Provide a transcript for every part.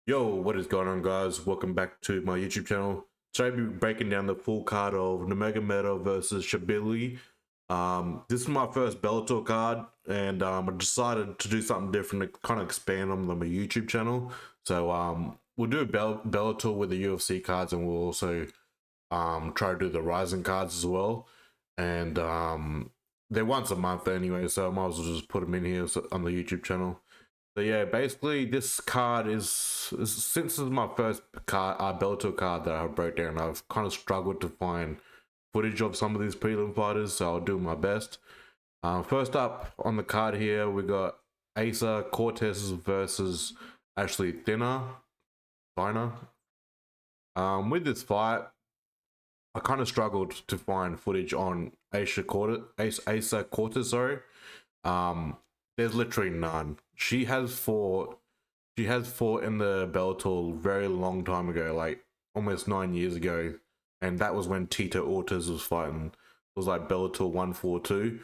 Yo, what is going on, guys? Welcome back to my YouTube channel. Today I'll be breaking down the full card of Nurmagomedov versus Shabliy. This is my first Bellator card, and I decided to do something different to kind of expand on my YouTube channel. So we'll do a Bellator with the UFC cards, and we'll also try to do the Rising cards as well. And they're once a month anyway, so I might as well just put them in here on the YouTube channel. So yeah, basically this card since this is my first card, Bellator card that I broke down. I've kind of struggled to find footage of some of these prelim fighters, so I'll do my best. First up on the card here, we got Aysia Cortez versus Ashley Finer. With this fight, I kind of struggled to find footage on Aysia Cortez. Sorry. There's literally none. She has fought in the Bellator very long time ago, like almost 9 years ago, and that was when Tito Ortiz was fighting. It was like Bellator 142.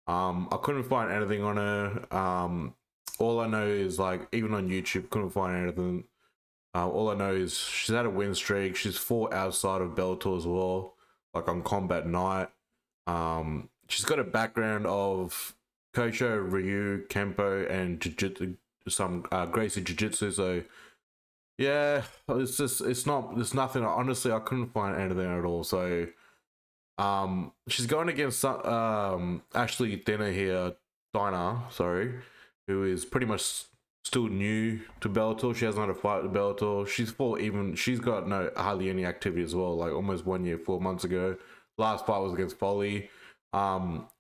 I couldn't find anything on her. All I know is, like, even on YouTube, couldn't find anything. All I know is she's had a win streak. She's fought outside of Bellator as well, like on Combat Night. She's got a background of Kosho, Ryu, Kempo, and Jiu-Jitsu, some Gracie Jiu-Jitsu. So yeah, there's nothing. Honestly, I couldn't find anything at all. So she's going against Ashley Diner, sorry, who is pretty much still new to Bellator. She hasn't had a fight with Bellator. She's got hardly any activity as well, like almost 1 year, 4 months ago. Last fight was against Foley.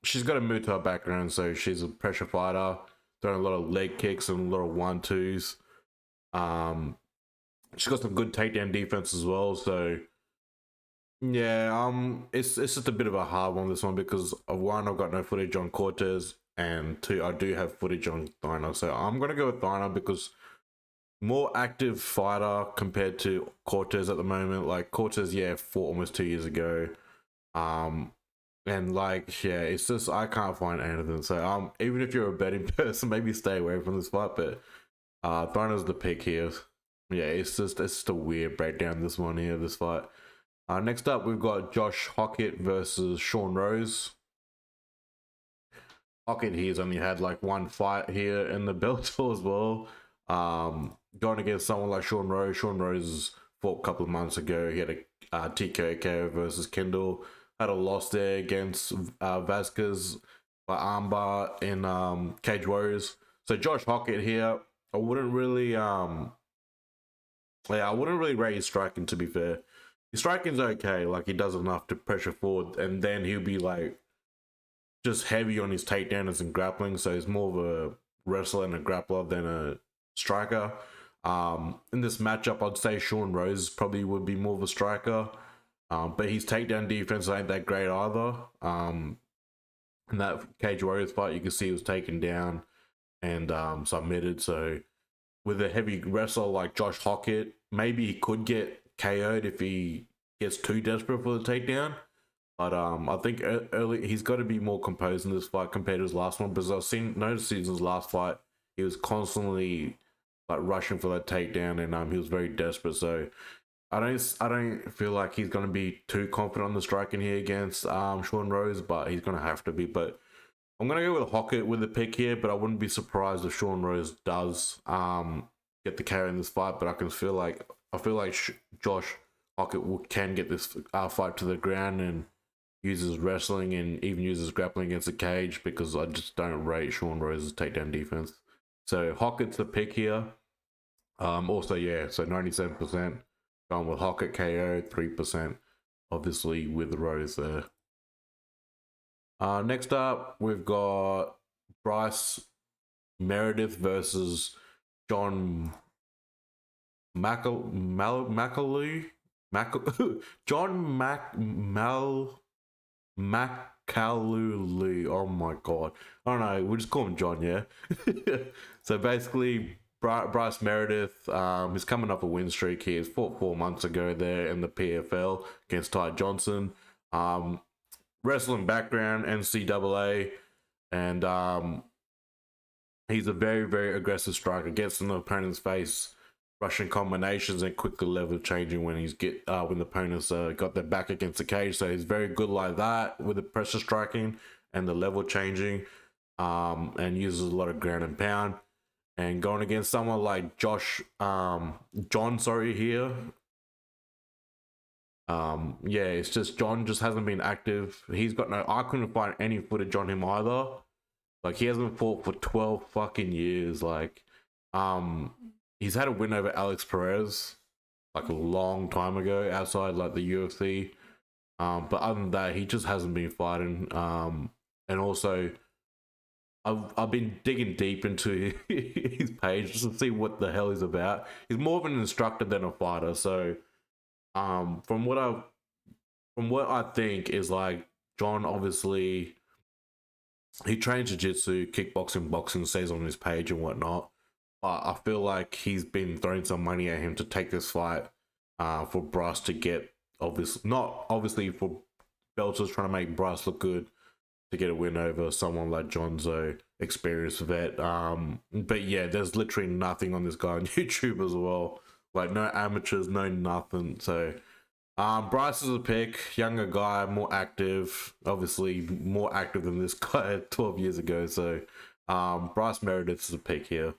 She's got a move to her background, so she's a pressure fighter, throwing a lot of leg kicks and a lot of 1-2s. She's got some good takedown defense as well, so yeah, it's just a bit of a hard one, this one, because one, I've got no footage on Cortez, and two, I do have footage on Thiner. So I'm gonna go with Thiner because more active fighter compared to Cortez at the moment. Like Cortez, yeah, fought almost 2 years ago. And like, yeah, it's just I can't find anything. So even if you're a betting person, maybe stay away from this fight. But Thriner's the pick here. Yeah, it's just a weird breakdown, this one here, this fight. Next up, we've got Josh Hokit versus Sean Rose. Hokit here's only had like one fight here in the Bellator as well. Going against someone like Sean Rose. Sean Rose fought a couple of months ago. He had a TKO versus Kendall. Had a loss there against Vasquez by armbar in Cage Warriors. So Josh Hokit here, I wouldn't really rate his striking, to be fair. His striking's okay, like he does enough to pressure forward, and then he'll be like just heavy on his takedowns and grappling, so he's more of a wrestler and a grappler than a striker. In this matchup, I'd say Sean Rose probably would be more of a striker. But his takedown defense ain't that great either. In that Cage Warriors fight, you can see he was taken down and submitted. So with a heavy wrestler like Josh Hokit, maybe he could get KO'd if he gets too desperate for the takedown. But I think early he's got to be more composed in this fight compared to his last one, because I've noticed in his last fight he was constantly like rushing for that takedown, and he was very desperate. So I don't feel like he's gonna be too confident on the striking here against Sean Rose, but he's gonna have to be. But I'm gonna go with Hokit with the pick here, but I wouldn't be surprised if Sean Rose does get the carry in this fight. But I feel like Josh Hokit can get this fight to the ground and uses wrestling and even uses grappling against the cage, because I just don't rate Sean Rose's takedown defense. So Hokit's the pick here. Also, yeah, so 97%. Going with Hokit KO, 3%, obviously with Rose there. Next up, we've got Bryce Meredith versus John MaCalolooy. MaCalolooy. Oh my god. I don't know. We'll just call him John, yeah? So basically, Bryce Meredith, he's coming up a win streak here. He's fought 4 months ago there in the PFL against Ty Johnson. Wrestling background, NCAA, and he's a very, very aggressive striker. Gets in the opponent's face Russian combinations and quickly level changing when when the opponents got their back against the cage. So he's very good like that with the pressure striking and the level changing, and uses a lot of ground and pound. And going against someone like John, sorry, here. Yeah, it's just John just hasn't been active. I couldn't find any footage on him either. Like, he hasn't fought for 12 fucking years. Like, he's had a win over Alex Perez like a long time ago outside like the UFC. But other than that, he just hasn't been fighting. And also, I've been digging deep into his page just to see what the hell he's about. He's more of an instructor than a fighter. So, from what I think is, like, John obviously he trains jiu-jitsu, kickboxing, boxing, says on his page and whatnot. But I feel like he's been throwing some money at him to take this fight, for Bryce to get not obviously for Bellator's trying to make Bryce look good to get a win over someone like Jonzo, experienced vet. But yeah, there's literally nothing on this guy on YouTube as well. Like, no amateurs, no nothing. So Bryce is a pick, younger guy, more active, obviously more active than this guy 12 years ago. So Bryce Meredith is a pick here.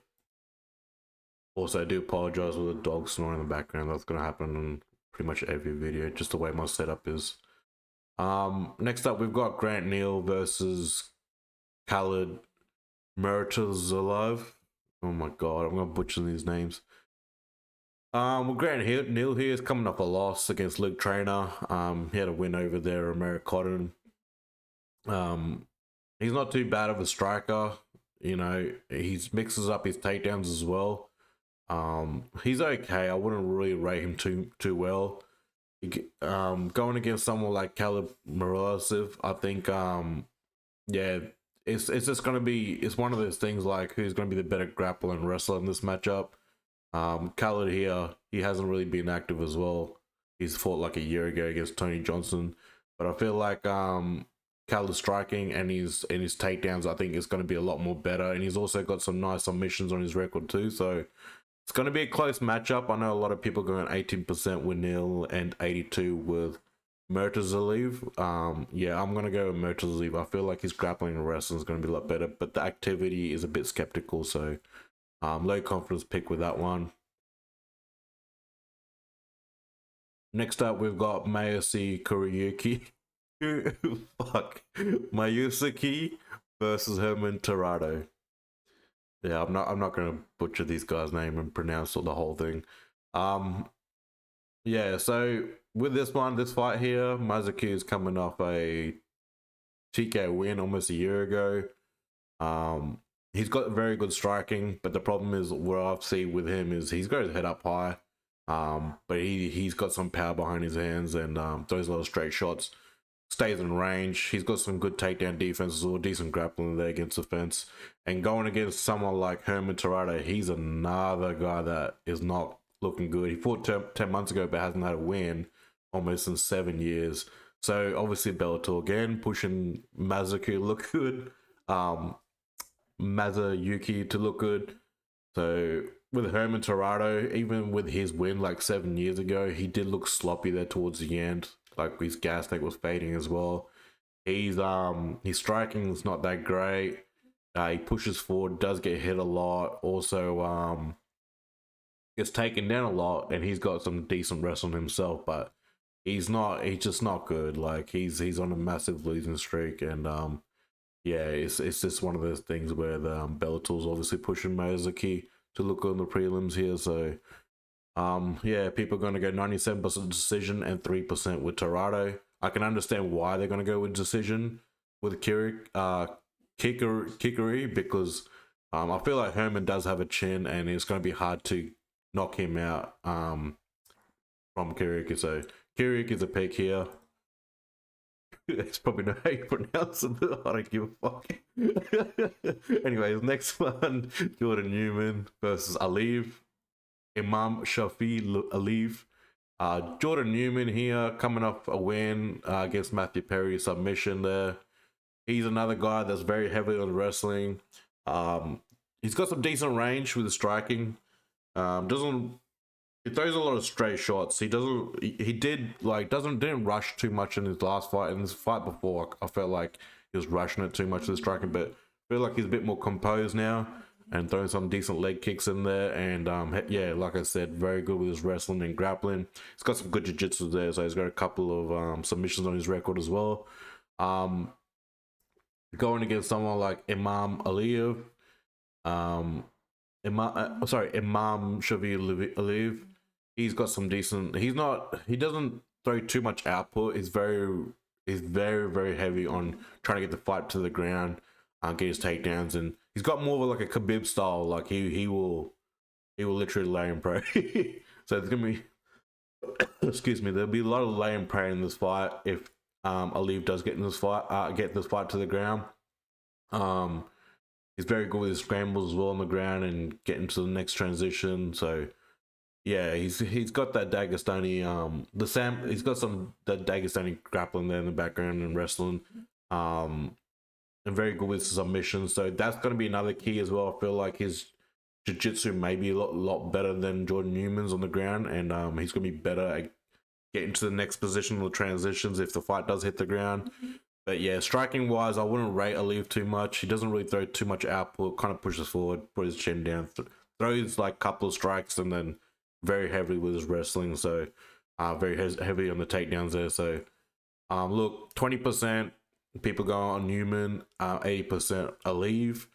Also, I do apologize with the dog snoring in the background. That's going to happen in pretty much every video, just the way my setup is. Next up, we've got Grant Neal versus Khalid Murtazaliev. Oh my god, I'm going to butcher these names. Well, Grant Neal here is coming off a loss against Luke Trainer. He had a win over there, American. He's not too bad of a striker. You know, he mixes up his takedowns as well. He's okay. I wouldn't really rate him too well. Going against someone like Khalid Murtazaliev, I think, yeah, it's just gonna be, it's one of those things like who's gonna be the better grappler and wrestler in this matchup. Khalid here, he hasn't really been active as well. He's fought like a year ago against Tony Johnson, but I feel like Khaled's striking and his takedowns, I think, is going to be a lot more better, and he's also got some nice submissions on his record too. So it's going to be a close matchup. I know a lot of people going 18% with Neal and 82 with Murtazaliev. Yeah, I'm going to go with Murtazaliev. I feel like his grappling and wrestling is going to be a lot better, but the activity is a bit skeptical. So low confidence pick with that one. Next up, we've got Masayuki. Fuck. Masayuki versus Herman Terrado. Yeah, I'm not gonna butcher these guys' name and pronounce the whole thing. Yeah, so with this fight here, Masayuki is coming off a TKO win almost a year ago. He's got very good striking, but the problem is what I've seen with him is he's got his head up high. But he's got some power behind his hands and throws a lot of straight shots. Stays in range. He's got some good takedown defense as well, decent grappling there against the fence. And going against someone like Herman Terrado, he's another guy that is not looking good. He fought 10 months ago, but hasn't had a win almost in 7 years. So obviously Bellator again pushing Masayuki to look good. Masayuki to look good. So with Herman Terrado, even with his win like 7 years ago, he did look sloppy there towards the end. Like his gas tank was fading as well. His striking is not that great. He pushes forward, does get hit a lot. Also, gets taken down a lot, and he's got some decent wrestling himself, but he's just not good. Like he's on a massive losing streak, and yeah, it's just one of those things where the Bellator's obviously pushing Masayuki to look on the prelims here. So yeah, people are going to go 97% decision and 3% with Terrado. I can understand why they're going to go with decision with Kikuiri, because I feel like Herman does have a chin, and it's going to be hard to knock him out from Kikuiri. So Kikuiri is a pick here. It's probably not how you pronounce it, but I don't give a fuck. Anyways, next one, Jora Newman versus Aliev. Imamshafi Aliev. Jora Newman here, coming off a win against Matthew Perry, submission there. He's another guy that's very heavily on wrestling. He's got some decent range with the striking. Doesn't he throws a lot of straight shots. He doesn't. He did like didn't rush too much in his last fight. In this fight before, I felt like he was rushing it too much with striking, but I feel like he's a bit more composed now and throwing some decent leg kicks in there. And yeah, like I said, very good with his wrestling and grappling. He's got some good jiu-jitsu there, so he's got a couple of submissions on his record as well. Going against someone like Aliev, Imamshafi Aliev. He's got some decent. He doesn't throw too much output. He's very very heavy on trying to get the fight to the ground, get his takedowns, and he's got more of like a Khabib style. Like he will literally lay and pray. So it's gonna be excuse me. There'll be a lot of lay and pray in this fight if Aliev does get this fight to the ground. He's very good with his scrambles as well on the ground and getting to the next transition. So yeah, he's got that Dagestani he's got some that Dagestani grappling there in the background and wrestling. And very good with submissions. So that's going to be another key as well. I feel like his jiu-jitsu may be a lot better than Jordan Newman's on the ground, and he's going to be better at getting to the next position or transitions if the fight does hit the ground. But yeah, striking wise, I wouldn't rate Aliev too much. He doesn't really throw too much output, kind of pushes forward, put his chin down, throws like a couple of strikes, and then very heavy with his wrestling. So very heavy on the takedowns there. So look, 20% people go on Newman, 80% Aliev.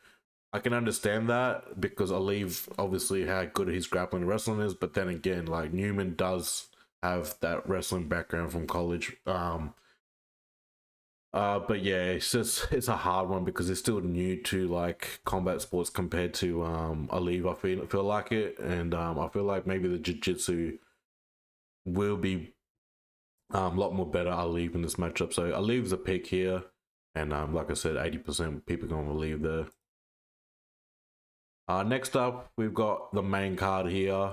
I can understand that because Aliev obviously how good his grappling and wrestling is, but then again, like Newman does have that wrestling background from college. But yeah, it's a hard one because it's still new to like combat sports compared to Aliev. I feel like it, and I feel like maybe the jiu-jitsu will be a lot more better Aliev in this matchup. So Aliev's a pick here, and like I said, 80% people going to Aliev there. Next up, we've got the main card here.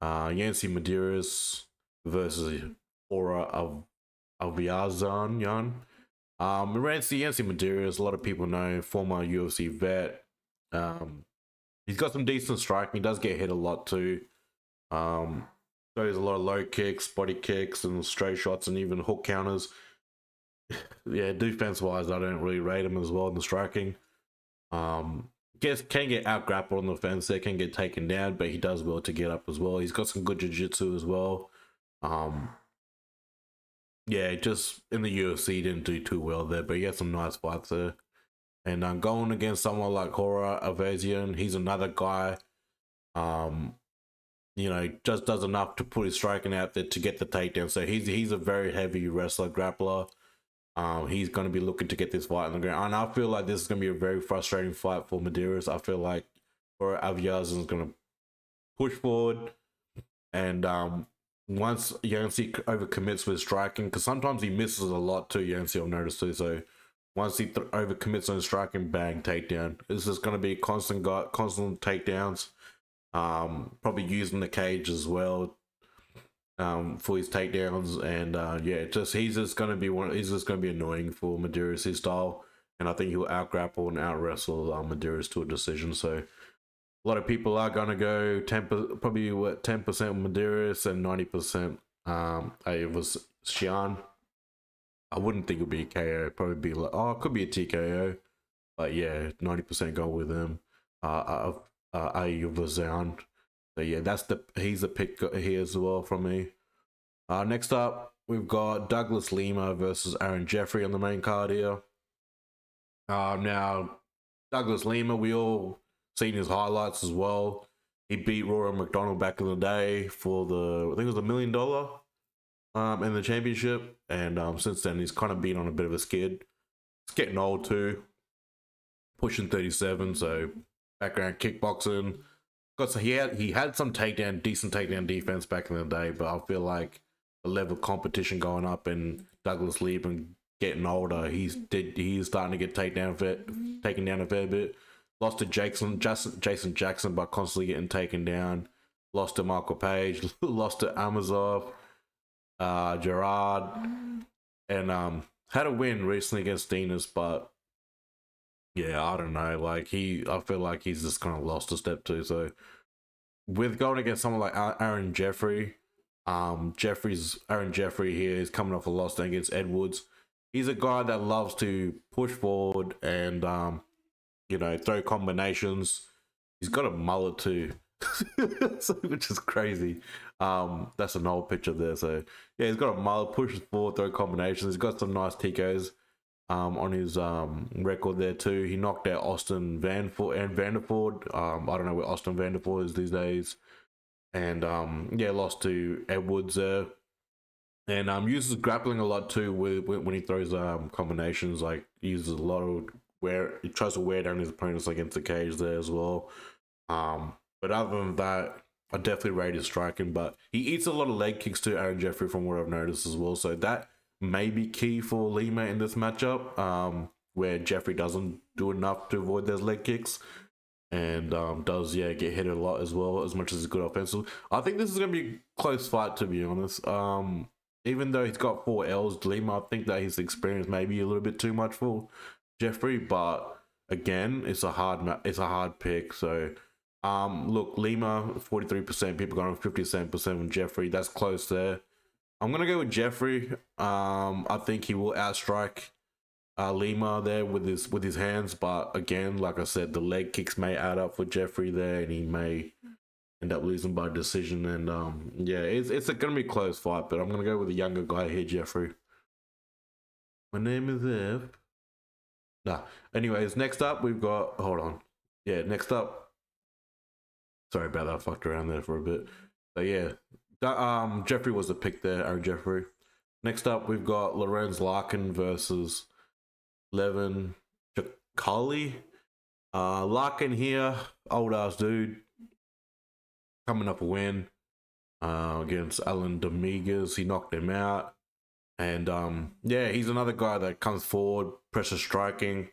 Yancy Medeiros versus Jora Ayvazyan. Yancy Medeiros, a lot of people know, former UFC vet. He's got some decent striking. He does get hit a lot too. Throws a lot of low kicks, body kicks, and straight shots, and even hook counters. Yeah, defense-wise, I don't really rate him as well in the striking. Can get out grappled on the fence there, can get taken down, but he does well to get up as well. He's got some good jiu-jitsu as well. Yeah, just in the UFC he didn't do too well there, but he had some nice fights there. And going against someone like Jora Ayvazyan, he's another guy, you know, just does enough to put his striking out there to get the takedown. So he's a very heavy wrestler, grappler. He's going to be looking to get this fight on the ground. And I feel like this is going to be a very frustrating fight for Medeiros. I feel like Ayvazyan is going to push forward. And once Yancy overcommits with striking, because sometimes he misses a lot too, Yancy, I've noticed too. So once he overcommits on striking, bang, takedown. This is going to be constant takedowns. Probably using the cage as well. For his takedowns, and yeah, he's just gonna be annoying for Medeiros, his style, and I think he'll out grapple and out wrestle Medeiros to a decision. So a lot of people are gonna go 10% Medeiros and 90% Ayvazyan. I wouldn't think it'd be a KO. Probably be like, it could be a TKO, but yeah, 90% go with him. Ayvazyan. So yeah, he's a pick here as well from me. Next up, we've got Douglas Lima versus Aaron Jeffery on the main card here. Now, Douglas Lima, we all seen his highlights as well. He beat Rory McDonald back in the day for I think it was $1 million in the championship. And since then, he's kind of been on a bit of a skid. He's getting old too, pushing 37, so background kickboxing. He had some decent takedown defense back in the day, but I feel like the level of competition going up and Douglas Lima getting older, he's starting to get taken down a fair bit. Lost to Jason Jackson by constantly getting taken down. Lost to Michael Page. Lost to Amazov, Gerard, and had a win recently against Dinas, but yeah, I don't know. Like I feel like he's just kind of lost a step too. So with going against someone like Aaron Jeffery, Aaron Jeffery here is coming off a loss against Edwards. He's a guy that loves to push forward and throw combinations. He's got a mullet too, which is crazy. That's an old picture there. So yeah, he's got a mullet, pushes forward, throw combinations. He's got some nice TKOs on his record there too. He knocked out Austin Vanderford. I don't know where Austin Vanderford is these days. And lost to Edwards there. And uses grappling a lot too when he throws combinations. Like uses a lot of he tries to wear down his opponents against the cage there as well. But other than that, I definitely rate his striking. But he eats a lot of leg kicks too, Aaron Jeffery, from what I've noticed as well. So that may be key for Lima in this matchup, where Jeffery doesn't do enough to avoid those leg kicks. And does get hit a lot as well, as much as he's good offensive. I think this is going to be a close fight, to be honest. Even though he's got 4 L's, Lima, I think that his experience may be a little bit too much for Jeffery. But again, it's a hard pick. So look, Lima 43%, people going 57% from Jeffery. That's close there. I'm gonna go with Jeffery. I think he will outstrike Lima there with his hands, but again, like I said, the leg kicks may add up for Jeffery there, and he may end up losing by decision. And it's gonna be a close fight, but I'm gonna go with the younger guy here, Jeffery. My name is Ev. Anyways, next up we've got. Hold on. Yeah, next up. Sorry about that. I fucked around there for a bit. But yeah, Jeffery was the pick there, Aaron Jeffery. Next up, we've got Lorenz Larkin versus Levan Chokheli. Larkin here, old ass dude, coming up a win against Alan Dominguez. He knocked him out. And he's another guy that comes forward, pressure striking,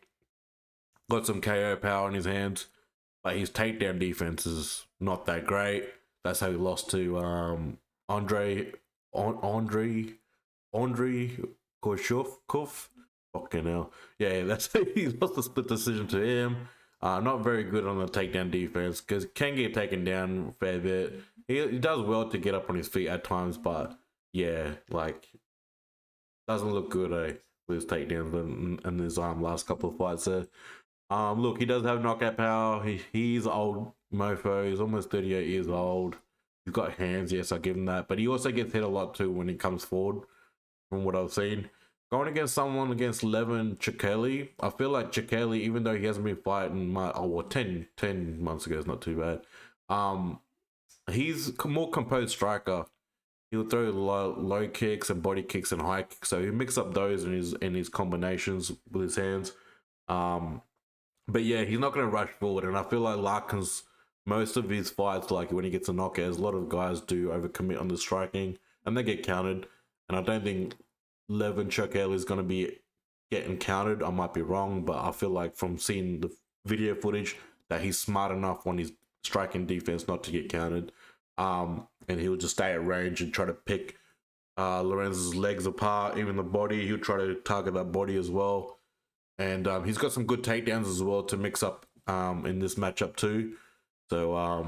got some KO power in his hands, but his takedown defense is not that great. That's how he lost to Andrei Korshov. Fucking hell. Yeah, that's how he lost the split decision to him. Not very good on the takedown defense, because can get taken down a fair bit. He does well to get up on his feet at times, but yeah, like, doesn't look good with his takedowns and his last couple of fights there. Look, he does have knockout power. He's an old mofo. He's almost 38 years old. He's got hands, yes, I give him that. But he also gets hit a lot too when he comes forward, from what I've seen. Going against Levan Chokheli, I feel like Chokheli, even though he hasn't been fighting 10 months ago, is not too bad. He's a more composed striker. He'll throw low kicks and body kicks and high kicks, so he mix up those in his combinations with his hands. But yeah, he's not going to rush forward, and I feel like Larkin's most of his fights, like when he gets a knockout, a lot of guys do overcommit on the striking, and they get countered. And I don't think Levan Chokheli is going to be getting countered. I might be wrong, but I feel like from seeing the video footage that he's smart enough on his striking defense not to get countered. And he'll just stay at range and try to pick Lorenz's legs apart, even the body. He'll try to target that body as well. And he's got some good takedowns as well to mix up in this matchup too. So, I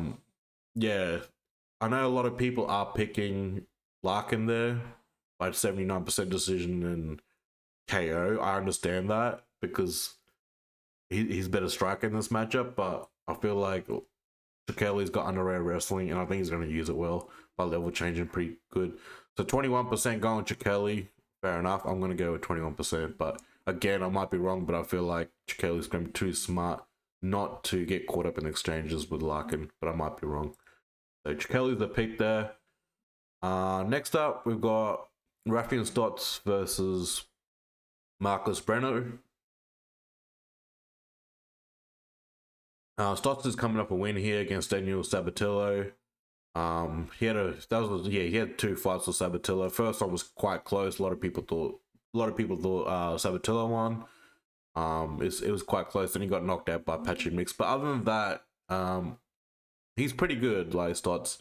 know a lot of people are picking Larkin there by 79% decision and KO. I understand that because he's better striker in this matchup, but I feel like Chokheli's got underrated wrestling, and I think he's going to use it well by level changing pretty good. So 21% going Chokheli, fair enough. I'm going to go with 21%, but again, I might be wrong, but I feel like Chokheli's going to be too smart not to get caught up in exchanges with Larkin, but I might be wrong. So Chokheli's the pick there. Next up, we've got Raufeon Stots versus Breno. Stots is coming up a win here against Daniel Sabatillo. He had 2 fights with Sabatillo. First one was quite close. A lot of people thought Sabatillo won. It was quite close, and he got knocked out by Patrick Mix. But other than that, he's pretty good. Like Stots,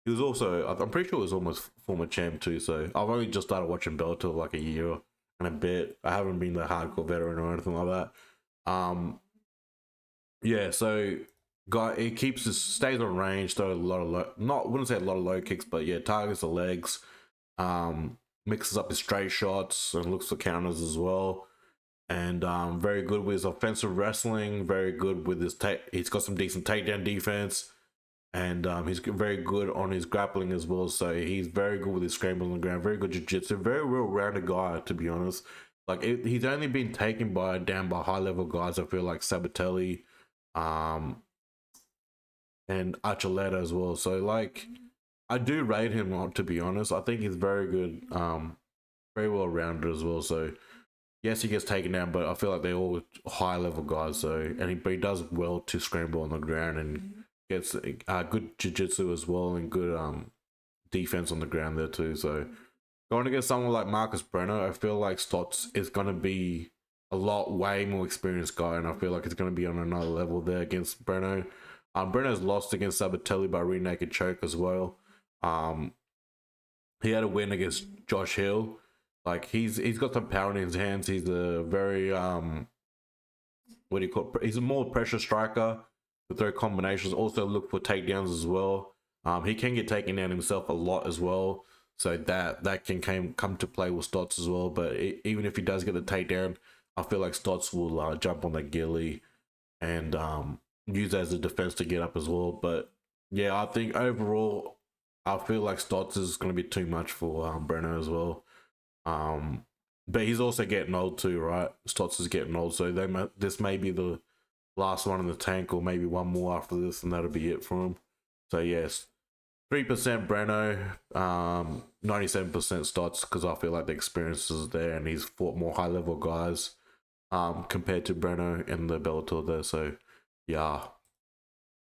he was also, I'm pretty sure he was almost former champ too. So I've only just started watching Bellator like a year and a bit. I haven't been the hardcore veteran or anything like that. So guy, it keeps his stays on range, throw a lot of wouldn't say a lot of low kicks, but yeah, targets the legs, mixes up his straight shots and looks for counters as well. And very good with his offensive wrestling, very good with his he's got some decent takedown defense, and he's very good on his grappling as well. So he's very good with his scramble on the ground, very good jiu-jitsu, very well-rounded guy, to be honest. Like he's only been taken down by high-level guys. I feel like Sabatelli, and Archuleta as well. So like, I do rate him, to be honest. I think he's very good, very well-rounded as well. So yes, he gets taken down, but I feel like they're all high-level guys. So but he does well to scramble on the ground and gets good jiu-jitsu as well and good defense on the ground there too. So going against someone like Marcus Breno, I feel like Stots is going to be a way more experienced guy, and I feel like it's going to be on another level there against Breno. Breno's lost against Sabatelli by rear naked choke as well. He had a win against Josh Hill. Like he's got some power in his hands. He's a very what do you call it? He's a more pressure striker with their combinations. Also look for takedowns as well. He can get taken down himself a lot as well. So that can come to play with Stots as well. But even if he does get the takedown, I feel like Stots will jump on the ghillie and use that as a defense to get up as well. But yeah, I think overall, I feel like Stots is going to be too much for Breno as well. But he's also getting old too, right? Stots is getting old, so this may be the last one in the tank, or maybe one more after this, and that'll be it for him. So yes, 3% Breno, 97% Stots, because I feel like the experience is there, and he's fought more high level guys compared to Breno in the Bellator there. So yeah.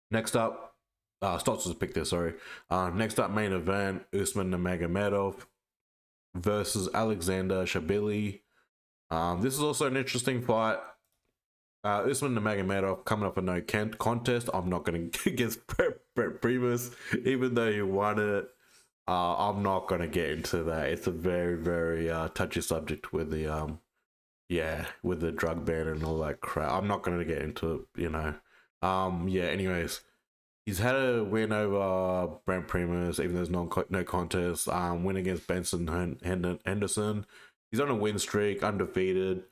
Next up, Stots was picked there. Sorry. Next up, main event: Usman Nurmagomedov versus Alexander Shabliy. This is also an interesting fight. Usman Nurmagomedov coming up a no contest. I'm not going to guess Brett Primus, even though he won it. I'm not going to get into that. It's a very, very touchy subject with the with the drug ban and all that crap. I'm not going to get into it, anyways. He's had a win over Brent Primus, even though there's no contest. Win against Benson Henderson. He's on a win streak, undefeated.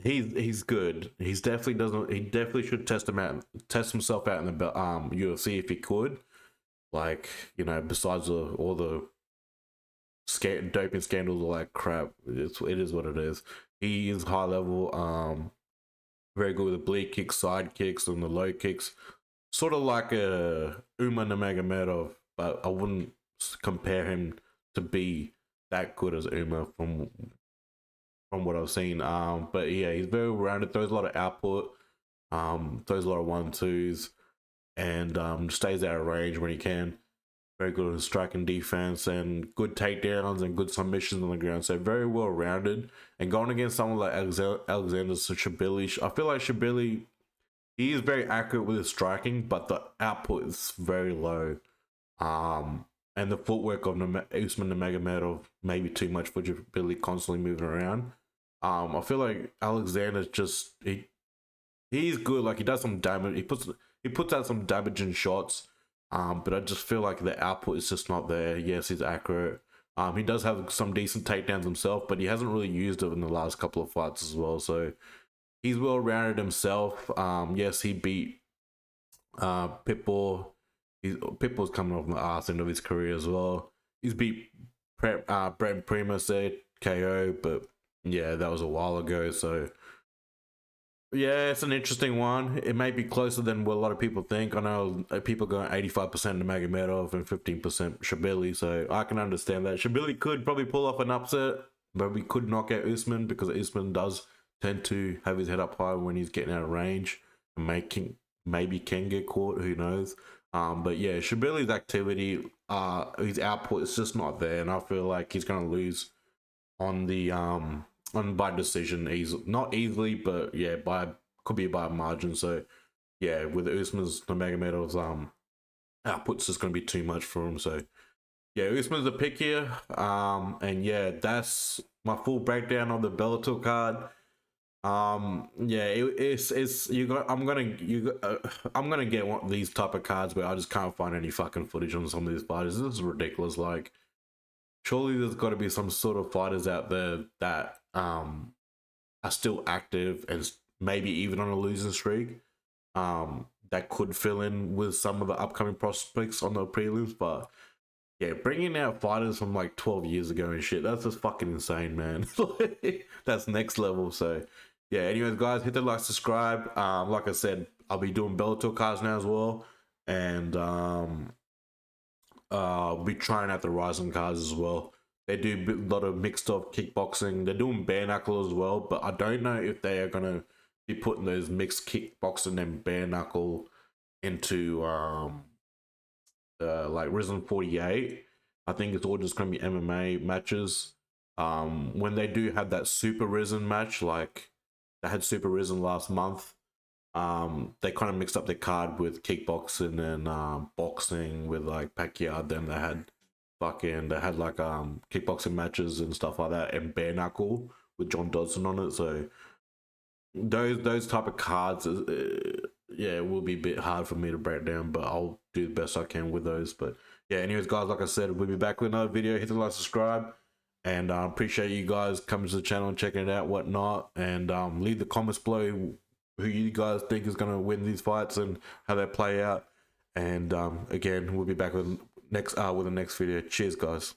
He's good. He definitely should test himself out in the UFC if he could. Like, besides all the doping scandals, all that crap, it is what it is. He is high level. Very good with the bleed kicks, side kicks, and the low kicks. Sort of like a Usman Nurmagomedov, but I wouldn't compare him to be that good as Uma from what I've seen. But yeah, he's very rounded, throws a lot of output, throws a lot of 1-2s, and stays out of range when he can. Very good at striking defense and good takedowns and good submissions on the ground. So very well rounded. And going against someone like Alexander Shabliy, I feel like Shabliy, he is very accurate with his striking, but the output is very low. And the footwork of Usman Nurmagomedov may be too much for Shabliy, constantly moving around. I feel like Alexander he's good. Like, he does some damage. He puts out some damaging shots. But I just feel like the output is just not there. Yes, he's accurate. He does have some decent takedowns himself, but he hasn't really used it in the last couple of fights as well. So he's well rounded himself. Yes, he beat Pitbull. Pitbull's coming off the arse end of his career as well. He's beat Brent Primus there, KO, but yeah, that was a while ago. So yeah, it's an interesting one. It may be closer than what a lot of people think. I know people going 85% Nurmagomedov and 15% Shabliy, so I can understand that. Shabliy could probably pull off an upset, but we could knock out Usman, because Usman does tend to have his head up high when he's getting out of range and maybe can get caught, who knows. But yeah, Shabli's activity, his output is just not there, and I feel like he's going to lose on the by decision, not easily, but yeah, could be by a margin. So yeah, with Usman's Nurmagomedov's output's just going to be too much for him. So yeah, Usman's the pick here. And yeah, that's my full breakdown of the Bellator card. Yeah, it's you got. I'm gonna get one of these type of cards where I just can't find any fucking footage on some of these fighters. This is ridiculous. Like, surely there's got to be some sort of fighters out there that are still active and maybe even on a losing streak. That could fill in with some of the upcoming prospects on the prelims, but yeah, bringing out fighters from like 12 years ago and shit, that's just fucking insane, man. That's next level. So yeah, anyways, guys, hit the like, subscribe. Like I said, I'll be doing Bellator cards now as well, and I'll be trying out the Rising cards as well. They do a lot of mixed up kickboxing. They're doing bare knuckle as well, but I don't know if they are gonna be putting those mixed kickboxing and bare knuckle into like Risen 48. I think it's all just gonna be MMA matches. When they do have that Super Risen match, like they had Super Risen last month, they kind of mixed up their card with kickboxing and boxing with like Pacquiao. Then they had like kickboxing matches and stuff like that, and bare knuckle with John Dodson on it. So those type of cards, yeah, it will be a bit hard for me to break down, but I'll do the best I can with those. But yeah, anyways, guys, like I said, we'll be back with another video. Hit the like, subscribe, and appreciate you guys coming to the channel and checking it out, whatnot, and leave the comments below who you guys think is gonna win these fights and how they play out. And again, we'll be back with the next video. Cheers, guys.